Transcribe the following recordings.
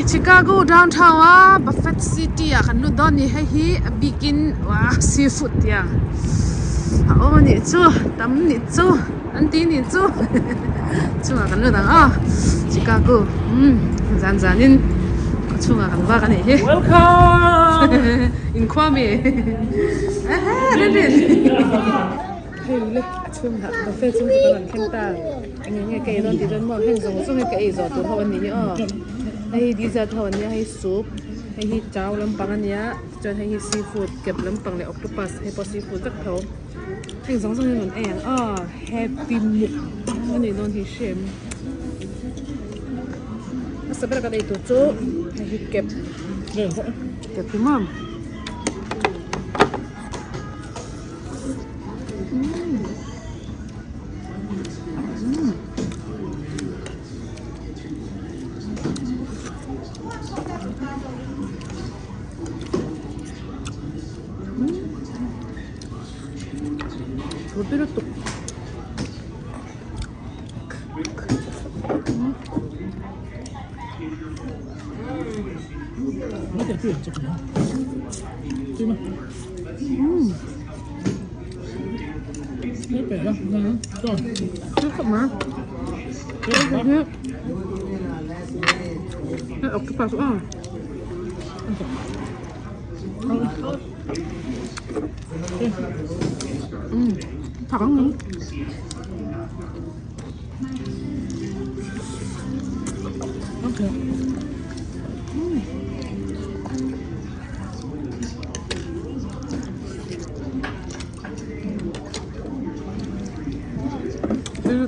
Chicago downtown Buffett City kan nu don ni hi begin seafood ya ni chu tam ni chu anti ni chu chu kan nu dang Chicago zan zanin chu kan ba kan hi welcome in Kwame ren hey look chung ha Buffett chung kan khen ta nghe cái don ti don mo hen zong zong cái zo tu ho ni hay dessert ho ania hay soup hay cháo lampang ania cho hay seafood kep lampang le octopus hay po seafood tak tho hay zong zong non eng happy muk ani non hi shem sabera ka dai to cho hay kep mom 부드럽고 잠깐만 octopus 잠깐만 오케이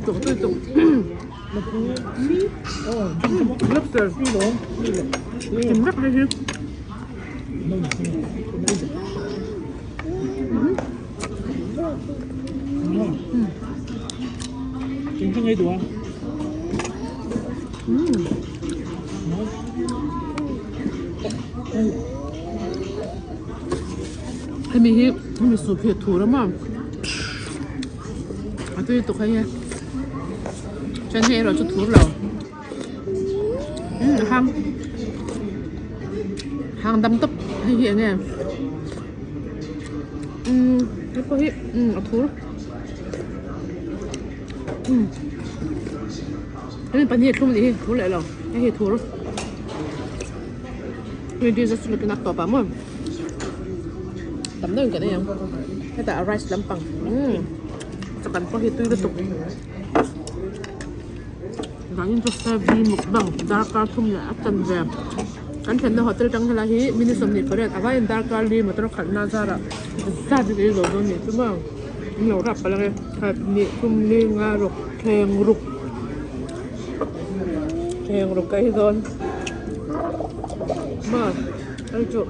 또 lobster 김밥 하시 굉장히 좋아. hay súp ผ็ดถูแล้วมั้งตัวนี้ตกให้ยังฉันให้เราจะถูเราหางดำตบให้เห็นเนี่ยแล้วก็เอาถูนี่ปัญญาทุ่มนี้ถูเลยเราให้เห็นถูนี่ดีจะสุดเป็นนักต่อป่ะมั้งตำได้กันได้ยังให้แต่อะไรลำปังจะกันเพราะเห็นตุ้ยกระตุกหลังจากเซอร์วีหมกบังดาร์การทุ่มเนี่ยจันแวมกันเห็นในโฮเทลจังเฮลาฮีมินิสมนิปเรตเอาไว้ดาร์การลีมาตรขันนาซาระซาดิเกโลโดนี่ใช่ไหมเรารับไปแล้วครับนี่ทุ่มนี่งารุกแทงรุกไก่โดนมาไอ้จุ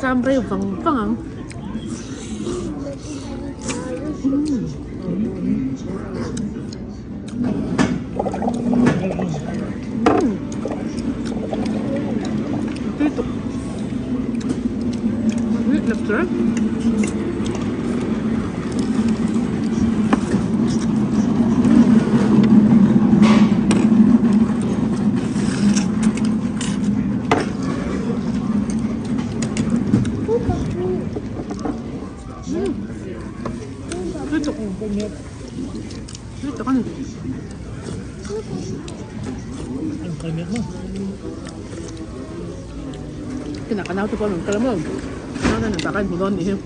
จำเร็วฟังlobster Ito kan. Ang kalimit mo. Kinakanaw ito po ng kalamog. Ano na nagtakan mo doon eh.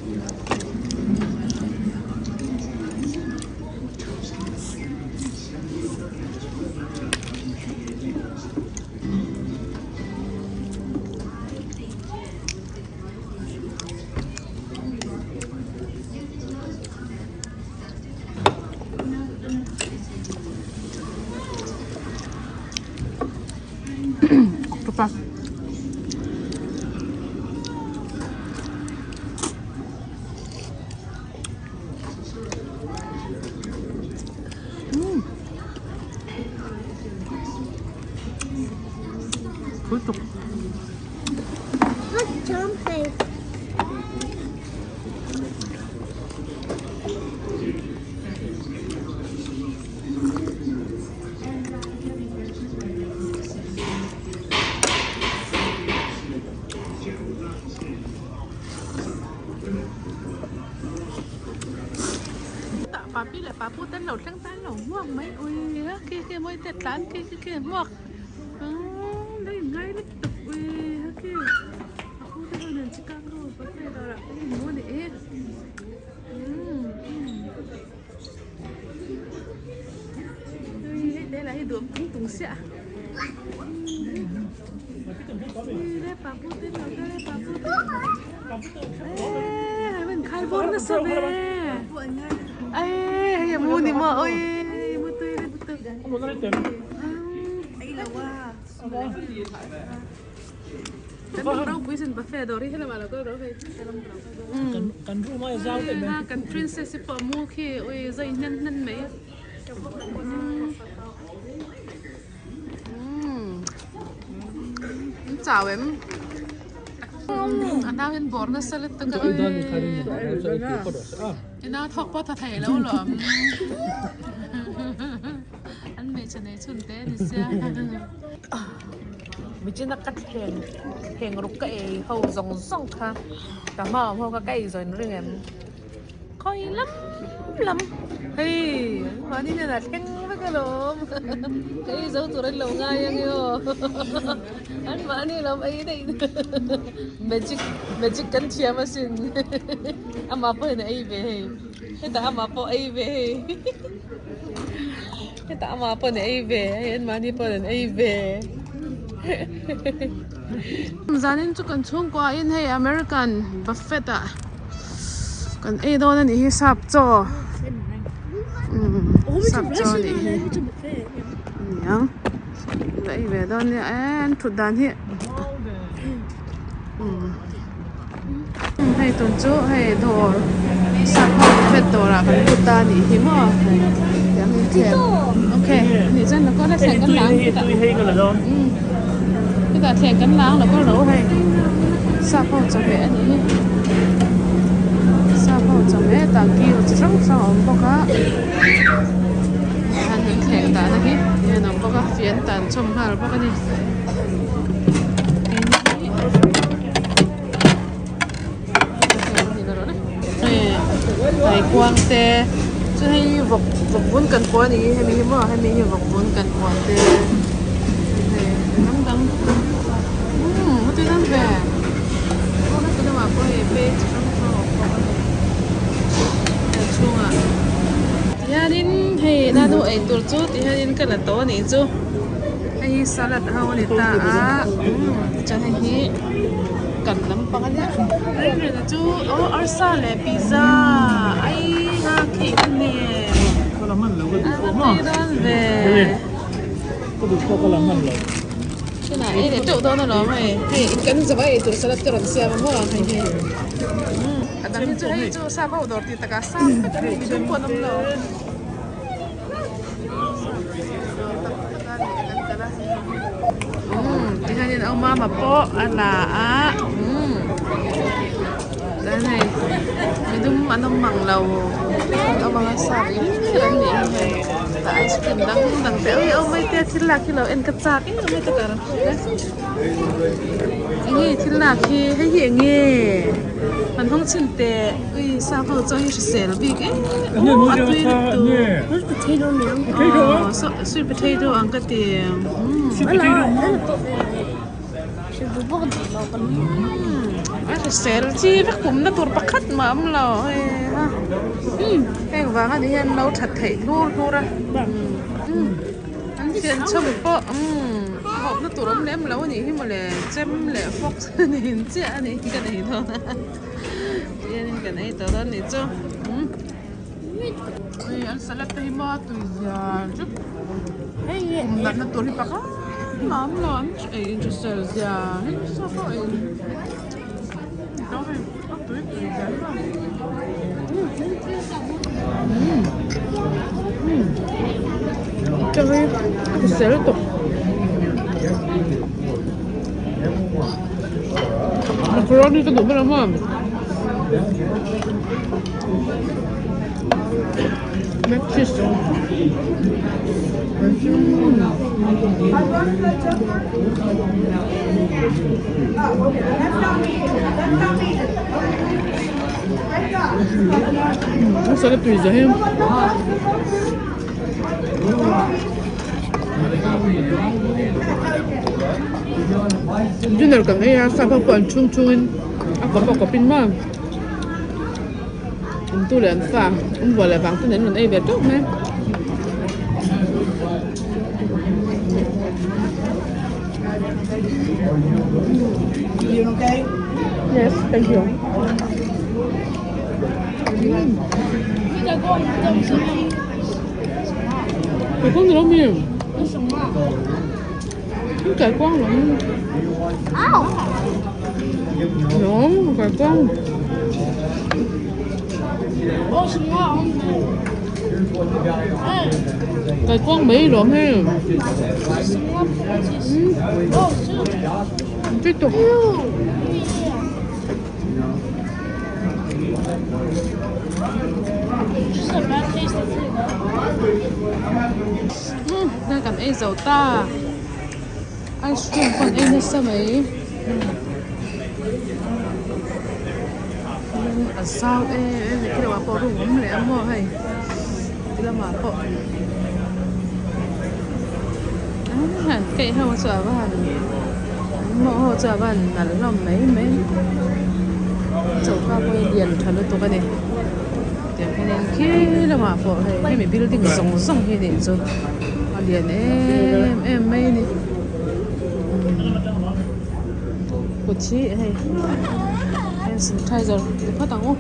Octopus. Fruto. Hot chocolate. bà phụ tên lẩu trắng tan lẩu muộc mấy ui kia mới tết tán kia muộc đây ngay liên tục ui kia bà phụ tên lẩu nền Chicago có thể đó là mua để đây là đồ tung xạ đây bà phụ tên lẩu đây bà phụ tên mình khai vốn là sao vậy ai mua đi mà ơi mua tươi Không có tiền. Đây là wow. Kan orang kuisin buffet dori hela mala ko dori Cần ru mai giao tiền này. kan princess pa mu khi oi zai nan mấy chào em anh đang bên bồn nó sẽ lên từng Tôi đang khai đi. Tôi đang có đồ. anh đang thọc qua thật thầy lâu rồi anh mấy chân này chun té đi xe mình chỉ là cắt hàng rục cây hầu rong ha cả mỏ hầu cả cây rồi nó em coi lắm hey mà đi này là keng với cái lồm cái dấu tụi anh lâu ngay anh yêu anh mà đi làm ấy đây magic cắn chia mà xin anh mà phải này về cái ta mà phải về cái ta mà phải này về anh mà đi phải này về zanin chu kan chung qua in hey American buffet à kan ei do na ni hi sap cho sap cho ni hi yang vậy về đó nè anh thụt đàn hi hay tuần chú hay đồ sap buffet đồ là kan thụt đàn ni hi mo yang hi thèm ok ni chân nó có là thành cái láng Tôi hay cái là đâu? cái cả thèm cắn láng là có nấu hay sao không cho mẹ nhỉ sao không cho mẹ tàng kia chỉ rất sao ông bác á anh những thèm đã này nên ông bác á phiến tàn trong hai bác á đi thầy quang tê chứ hay vật vốn cần quá thì hay mình mà hay mình vật vốn cần quá tê nắng tôi đang về tôi mà có hệ bê chỉ trong à gia đình hay na đâu ấy tuổi chú thì gia đình cái là to này chú hay salad hao này ta cho hay hi cần lắm bao nhiêu đây là chú arsa lệ pizza ai ha cake nè Cái là mặn lâu cái tôi đang về Có được có là mặn lâu. cái này để chỗ đó nó mày hay cái gì vậy tụi salad cho làm xe mà mua hay hay ada ni tu hay tu sa bao dor ti taka sa ka ni tu pun nam lo thì hai nhân ông mà po là đây này mình đúng ăn ông măng lầu ông măng sa anh này tại skin đang teo ông mấy tia thịt lạc khi lầu em cắt chạc ấy mấy tất cả nghe thịt lạc khi hay hiện nghe mình không xin tệ ui sao không cho như sale big ấy Anh mua cho nè. Potato meal. Potato. sweet potato ăn cái tiền cái sale chi nó cũng nó tuột bắt mà ấm lò ha cái vàng anh đi nấu thật thảy thua ra tiền chum po hộp nó tuột ấm lém lâu nhỉ mà là chém lẻ phóc này chứ này cái này thôi cái này tao đó này chứ ăn salad thì mà tụi già chứ cũng đặt nó tuột đi bắt mà ấm lò ăn ấy cho sale già sao vậy đó hay tụi già trời cái sale tục macaroni cái đủ bao nhiêu Mac cheese. Sao cái tùy giờ em? Dinner kan ay sa pa pon chung chungin. Ako pin ma. Tu lên pha, vừa là vàng tu nên mình ai về trước nè. You okay? Yes, thank you. Cái con gì đâu miệng? Cái cải quang lắm. Nó cải quang. Cải quang mấy lắm he. Tiếp tục. Đang cầm ấy dầu ta. Ice cream còn ấy hết sao mấy? Sao cái đầu bỏ rụng ấm lẽ mò hay cái là mà bỏ hẳn cái hao sợ bạn mò hao sợ bạn là nó mấy dầu pha quay liền thật là tốt cái này để cái này khi là mà bỏ hay mình biết được rong như thế rồi liền em mấy này của chị hay sanitizer để phát tặng không?